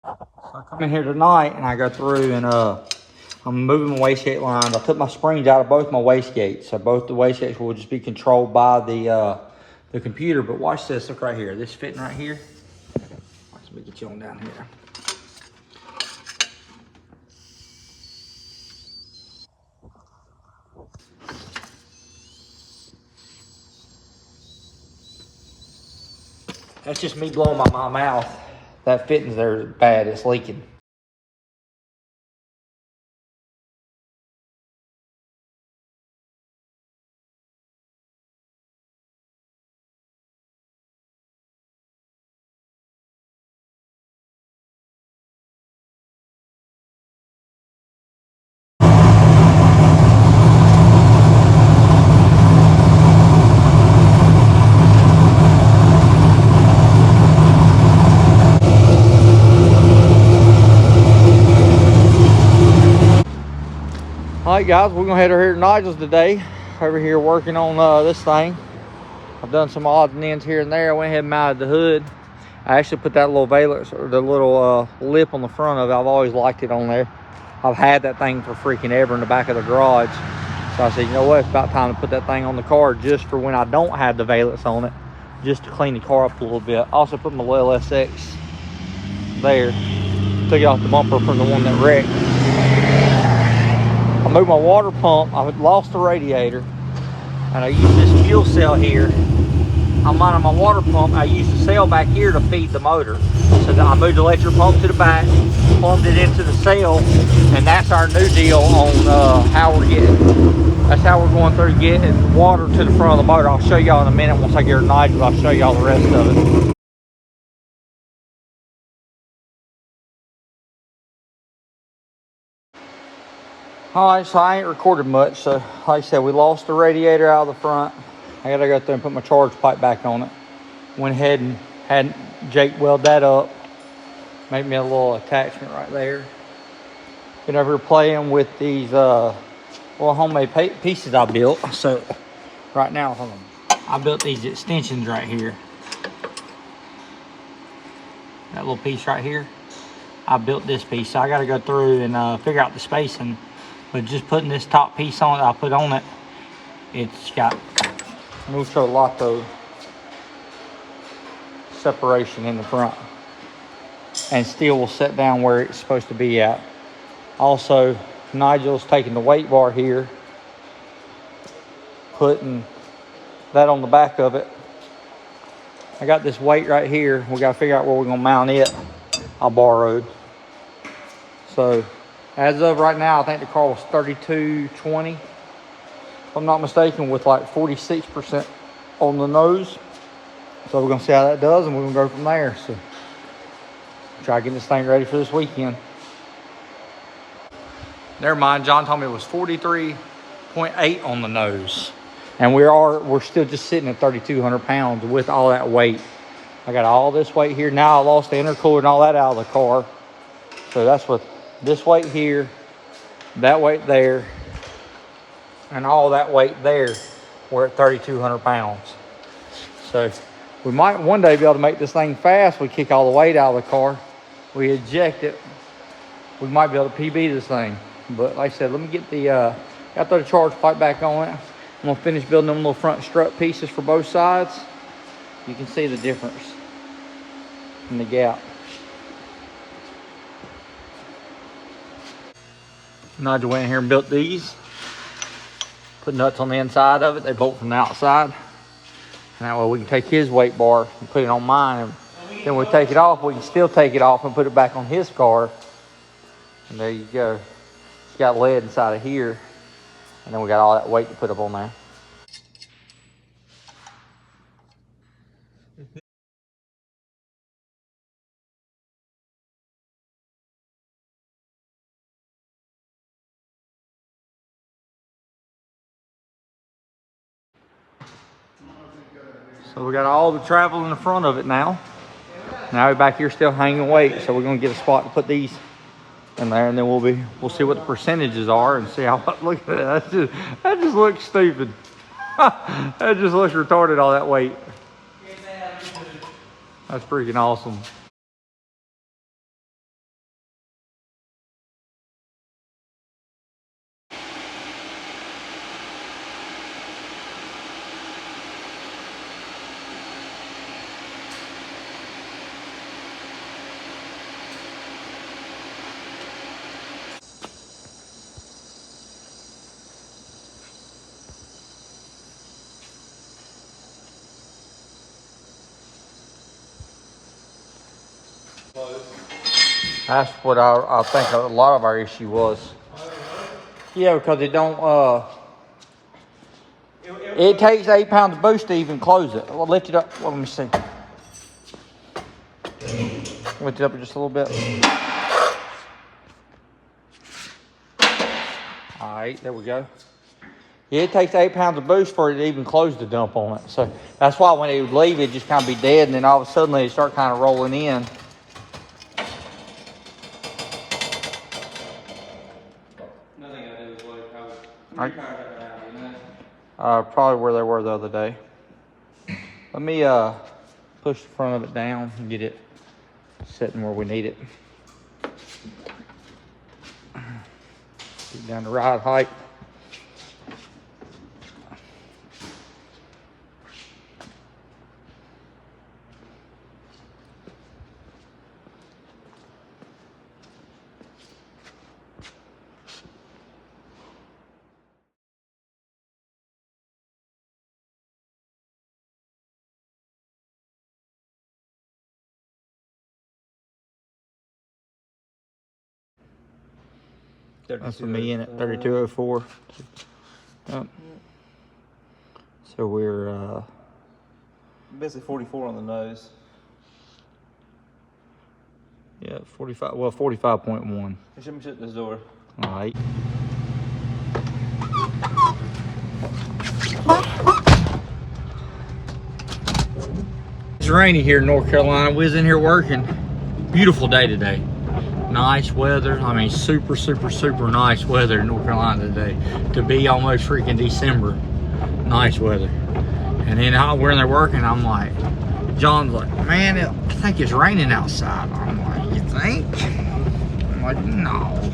So I come in here tonight and I go through and I'm moving my wastegate lines. I took my springs out of both my wastegates, so both the wastegates will just be controlled by the computer. But watch this, look right here. This fitting right here. Let me get you on down here. That's just me blowing my mouth. That fitting's there bad, it's leaking. All right, guys, we're gonna head over here to Nigel's today. Over here working on this thing. I've done some odds and ends here and there. I went ahead and mounted the hood. I actually put that little valence, or the little lip on the front of it. I've always liked it on there. I've had that thing for freaking ever in the back of the garage. So I said, you know what, it's about time to put that thing on the car just for when I don't have the valence on it, just to clean the car up a little bit. I also put my little SX there. Took it off the bumper from the one that wrecked. I moved my water pump. I lost the radiator, and I used this fuel cell here. I'm mounting my water pump. I used the cell back here to feed the motor. So I moved the electric pump to the back, plumbed it into the cell, and that's our new deal on how we're getting. That's how we're going through getting water to the front of the motor. I'll show y'all in a minute once I get her Nigel. I'll show y'all the rest of it. All right, so I ain't recorded much. So like I said, we lost the radiator out of the front. I gotta go through and put my charge pipe back on it. Went ahead and had Jake weld that up. Made me a little attachment right there. Been over here playing with these little homemade pieces I built. So right now, hold on. I built these extensions right here. That little piece right here. I built this piece. So I gotta go through and figure out the spacing. But just putting this top piece on it, I put on it, it's got mucho lato separation in the front. And steel will set down where it's supposed to be at. Also, Nigel's taking the weight bar here, putting that on the back of it. I got this weight right here. We gotta figure out where we're gonna mount it. I borrowed. So, as of right now, I think the car was 3220, if I'm not mistaken, with like 46% on the nose. So we're gonna see how that does, and we're gonna go from there. So try to get this thing ready for this weekend. Never mind, John told me it was 43.8 on the nose. And we're still just sitting at 3,200 pounds with all that weight. I got all this weight here. Now I lost the intercooler and all that out of the car. So that's what this weight here, that weight there, and all that weight there. We're at 3,200 pounds. So we might one day be able to make this thing fast. We kick all the weight out of the car. We eject it. We might be able to PB this thing. But like I said, let me get got to throw the charge pipe back on it. I'm gonna finish building them little front strut pieces for both sides. You can see the difference in the gap. Nigel went in here and built these. Put nuts on the inside of it. They bolt from the outside. And that way we can take his weight bar and put it on mine. And then we take it off. We can still take it off and put it back on his car. And there you go. It's got lead inside of here. And then we got all that weight to put up on there. So we got all the travel in the front of it now. Now we're back here still hanging weight. So we're gonna get a spot to put these in there, and then we'll see what the percentages are and see how. Look at that. That just looks stupid. That just looks retarded, all that weight. That's freaking awesome. That's what I think a lot of our issue was. Yeah, because it don't, it takes 8 pounds of boost to even close it. Well, lift it up. Well, let me see. Lift it up just a little bit. All right, there we go. Yeah, it takes 8 pounds of boost for it to even close the dump on it. So that's why when it would leave, it just kind of be dead, and then all of a sudden they start kind of rolling in. Nothing I do is like Probably where they were the other day. Let me push the front of it down and get it sitting where we need it. Get down to ride height. That's for me in it, 3204. Yep. So we're basically 44 on the nose. Yeah, 45. Well, 45.1. You should shut this door. All right. It's rainy here in North Carolina. We was in here working. Beautiful day today. Nice weather. I mean, super, super, super nice weather in North Carolina today. To be almost freaking December. Nice weather. And then we're in there working. I'm like, John's like, man, I think it's raining outside. I'm like, you think? I'm like, no.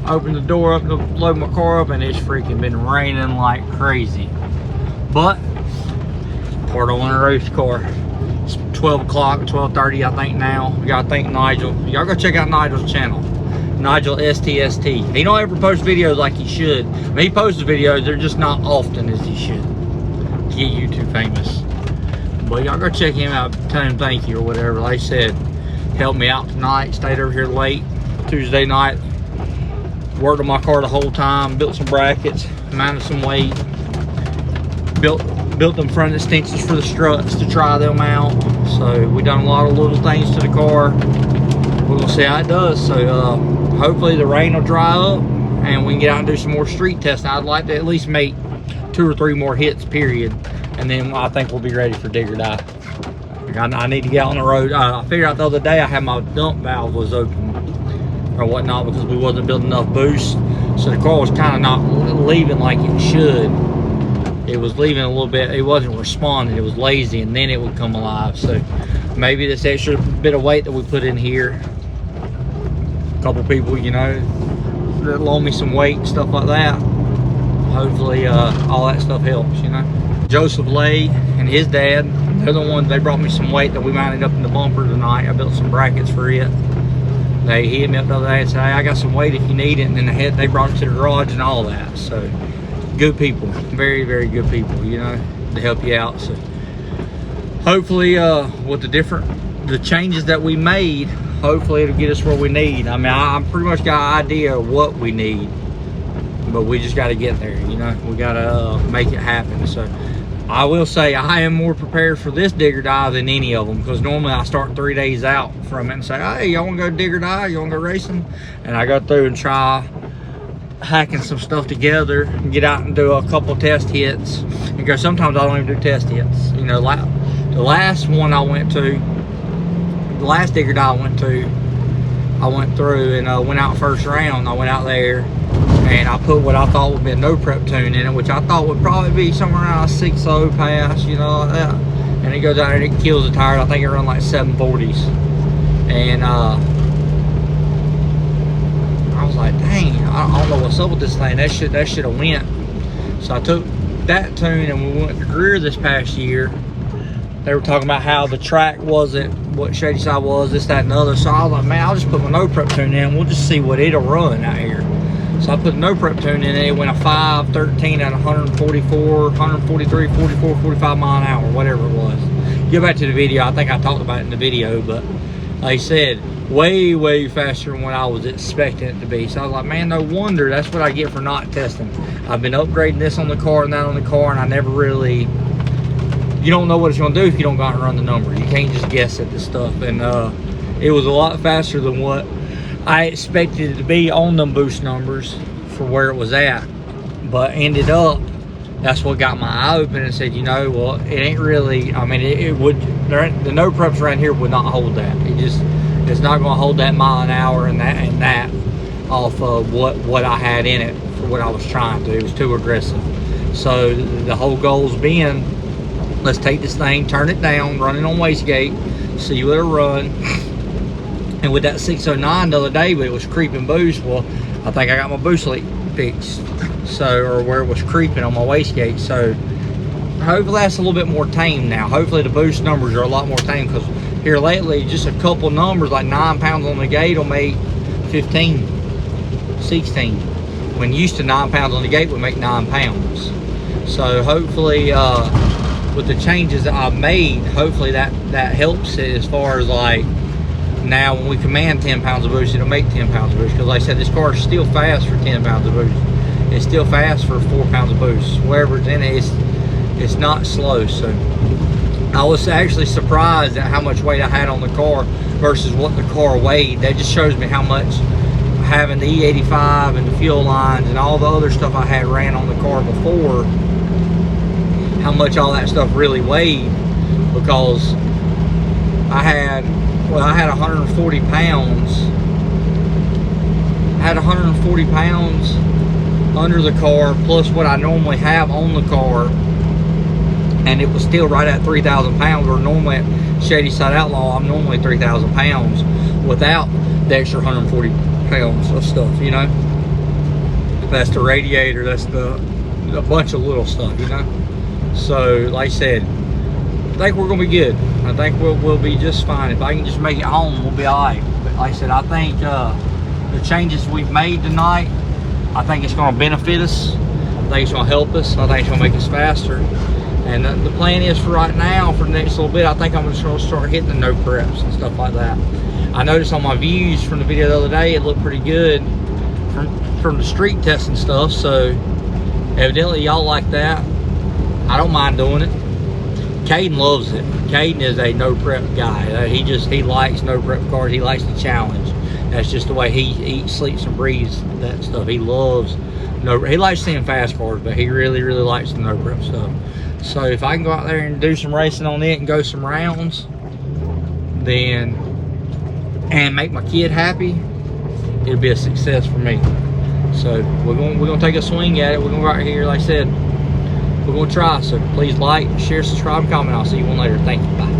I opened the door up to load my car up, and it's freaking been raining like crazy. But, part of a race car. It's 12 o'clock, 12:30 I think now. We gotta thank Nigel. Y'all go check out Nigel's channel. Nigel STST. He don't ever post videos like he should. When he posts videos, they're just not often as he should. Get YouTube famous. But y'all go check him out, tell him thank you or whatever. Like I said, helped me out tonight, stayed over here late Tuesday night. Worked on my car the whole time, built some brackets, mounted some weight, built them front extensions for the struts to try them out. So we done a lot of little things to the car. We're gonna see how it does. So hopefully the rain will dry up and we can get out and do some more street testing. I'd like to at least make 2 or 3 more hits, period. And then I think we'll be ready for dig or die. I need to get on the road. I figured out the other day I had my dump valve was open or whatnot because we wasn't building enough boost. So the car was kind of not leaving like it should. It was leaving a little bit. It wasn't responding. It was lazy, and then it would come alive. So maybe this extra bit of weight that we put in here, a couple people, you know, that loan me some weight and stuff like that. Hopefully all that stuff helps, you know. Joseph Lay and his dad, they're the ones, they brought me some weight that we mounted up in the bumper tonight. I built some brackets for it. They hit me up the other day and said, hey, I got some weight if you need it. And then they brought it to the garage and all that. So good people, very, very good people, you know, to help you out. So hopefully with the changes that we made, hopefully it'll get us where we need. I mean, I pretty much got an idea of what we need, but we just got to get there, you know. We got to make it happen. So I will say I am more prepared for this dig or die than any of them, because normally I start 3 days out from it and say, hey, y'all want to go dig or die? You want to go racing? And I go through and try hacking some stuff together and get out and do a couple test hits. And go, sometimes I don't even do test hits. You know, the last one I went to, the last dig or die I went to, I went through and went out first round. I went out there and I put what I thought would be a no prep tune in it, which I thought would probably be somewhere around a 6.0 pass, you know, like that. And it goes out and it kills the tire. I think it run like 740s. And I was like, dang, I don't know what's up with this thing. That should have went. So I took that tune and we went to Greer this past year. They were talking about how the track wasn't what Shady Side was, this, that, and the other. So I was like, man, I'll just put my no prep tune in. We'll just see what it'll run out here. So I put the no prep tune in, and it went a 513 at 144, 143, 44, 45 mile an hour, whatever it was. Go back to the video. I think I talked about it in the video, but like I said, way faster than what I was expecting it to be. So I was like, man, no wonder. That's what I get for not testing. I've been upgrading this on the car and that on the car, and I never really, you don't know what it's going to do if you don't go out and run the number. You can't just guess at this stuff. And it was a lot faster than what I expected it to be on them boost numbers for where it was at. But ended up, that's what got my eye open and said, you know, well, it ain't really, I mean, it would, the no preps around here would not hold that. It's not going to hold that mile an hour and that off of what I had in it for what I was trying to. It was too aggressive. So the whole goal's being, let's take this thing, turn it down, run it on wastegate, see what it'll run. And with that 609 the other day, but it was creeping boost, well, I think I got my boost leak fixed. So, or where it was creeping on my wastegate. So hopefully that's a little bit more tame now. Hopefully the boost numbers are a lot more tame, because here lately, just a couple numbers, like 9 pounds on the gate will make 15, 16. When used to 9 pounds on the gate would make 9 pounds. So hopefully, with the changes that I've made, hopefully that helps it as far as like, now when we command 10 pounds of boost, it'll make 10 pounds of boost. Because like I said, this car is still fast for 10 pounds of boost. It's still fast for 4 pounds of boost. Wherever's in it, it's not slow. So I was actually surprised at how much weight I had on the car versus what the car weighed. That just shows me how much having the E85 and the fuel lines and all the other stuff I had ran on the car before, how much all that stuff really weighed. Because I had 140 pounds. I had 140 pounds under the car, plus what I normally have on the car, and it was still right at 3,000 pounds, or normally at Shady Side Outlaw, I'm normally 3,000 pounds without the extra 140 pounds of stuff, you know? That's the radiator, that's a bunch of little stuff, you know? So, like I said, I think we're gonna be good. I think we'll be just fine. If I can just make it home, we'll be all right. But like I said, I think the changes we've made tonight, I think it's gonna benefit us. I think it's gonna help us. I think it's gonna make us faster. And the plan is for right now, for the next little bit, I think I'm just gonna start hitting the no preps and stuff like that. I noticed on my views from the video the other day, it looked pretty good from the street testing stuff. So evidently y'all like that. I don't mind doing it. Caden loves it. Caden is a no prep guy. He likes no prep cars. He likes the challenge. That's just the way he eats, sleeps, and breathes that stuff. He loves he likes seeing fast cars, but he really likes the no prep stuff. So if I can go out there and do some racing on it and go some rounds, and make my kid happy, it'll be a success for me. So we're gonna take a swing at it. We're gonna go out here, like I said, we're gonna try. So please like, share, subscribe, and comment. I'll see you one later. Thank you. Bye.